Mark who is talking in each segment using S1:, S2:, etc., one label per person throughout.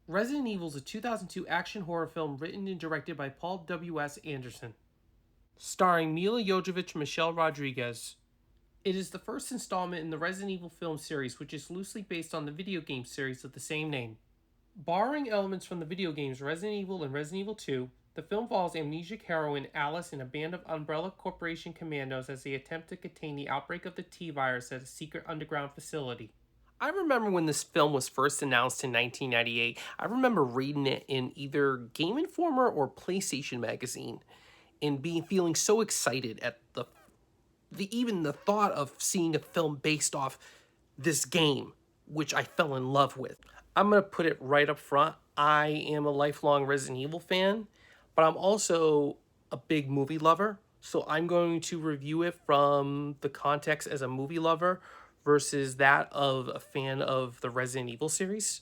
S1: Resident Evil is a 2002 action horror film written and directed by Paul W.S. Anderson, starring Milla Jovovich and Michelle Rodriguez. It is the first installment in the Resident Evil film series, which is loosely based on the video game series of the same name. Borrowing elements from the video games Resident Evil and Resident Evil 2, the film follows amnesiac heroine Alice and a band of Umbrella Corporation commandos as they attempt to contain the outbreak of the T-virus at a secret underground facility. I remember when this film was first announced in 1998, I remember reading it in either Game Informer or PlayStation Magazine and feeling so excited at even the thought of seeing a film based off this game, which I fell in love with. I'm going to put it right up front. I am a lifelong Resident Evil fan, but I'm also a big movie lover. So I'm going to review it from the context as a movie lover versus that of a fan of the Resident Evil series.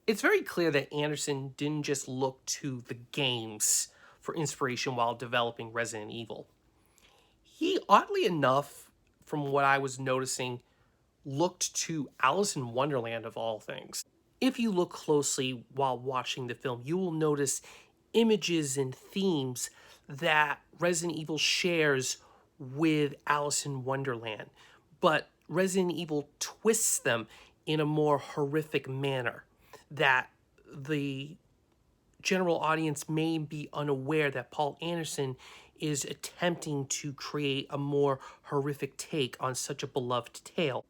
S1: It's very clear that Anderson didn't just look to the games for inspiration while developing Resident Evil. He, oddly enough, from what I was noticing, looked to Alice in Wonderland of all things. If you look closely while watching the film, you will notice images and themes that Resident Evil shares with Alice in Wonderland, but Resident Evil twists them in a more horrific manner that the general audience may be unaware that Paul Anderson is attempting to create a more horrific take on such a beloved tale.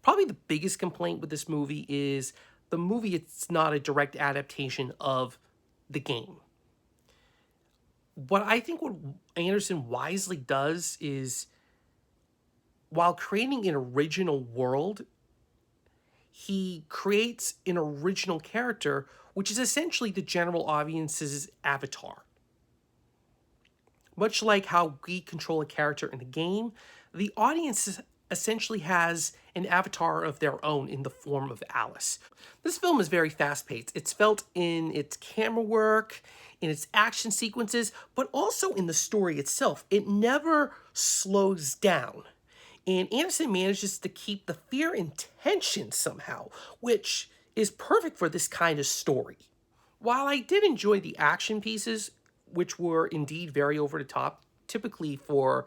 S1: Probably the biggest complaint with this movie is the movie, it's not a direct adaptation of the game. What I think what Anderson wisely does is, while creating an original world, he creates an original character, which is essentially the general audience's avatar. Much like how we control a character in the game, the audience essentially has an avatar of their own in the form of Alice. This film is very fast-paced. It's felt in its camera work, in its action sequences, but also in the story itself. It never slows down. And Anderson manages to keep the fear and tension somehow, which is perfect for this kind of story. While I did enjoy the action pieces, which were indeed very over the top, typically for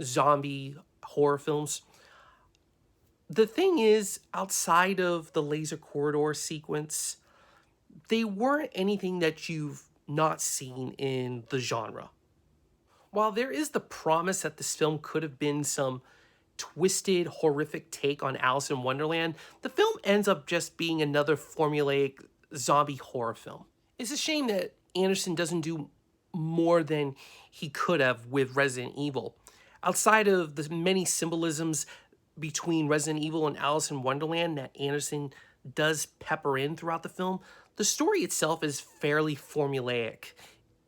S1: zombie horror films, the thing is, outside of the laser corridor sequence, they weren't anything that you've not seen in the genre. While there is the promise that this film could have been some twisted, horrific take on Alice in Wonderland, the film ends up just being another formulaic zombie horror film. It's a shame that Anderson doesn't do more than he could have with Resident Evil. Outside of the many symbolisms between Resident Evil and Alice in Wonderland that Anderson does pepper in throughout the film, the story itself is fairly formulaic.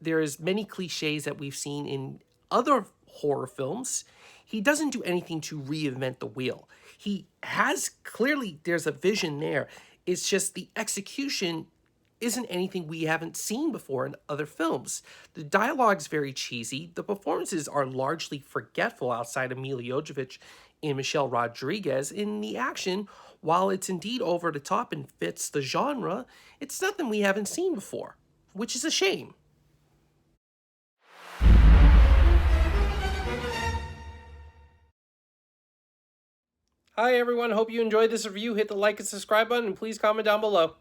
S1: There's many cliches that we've seen in other horror films. He doesn't do anything to reinvent the wheel. He has, clearly there's a vision there. It's just the execution isn't anything we haven't seen before in other films. The dialogue's very cheesy. The performances are largely forgetful outside of Milla Jovovich and Michelle Rodriguez. In the action, while it's indeed over the top and fits the genre, it's nothing we haven't seen before, which is a shame. Hi everyone, hope you enjoyed this review. Hit the like and subscribe button and please comment down below.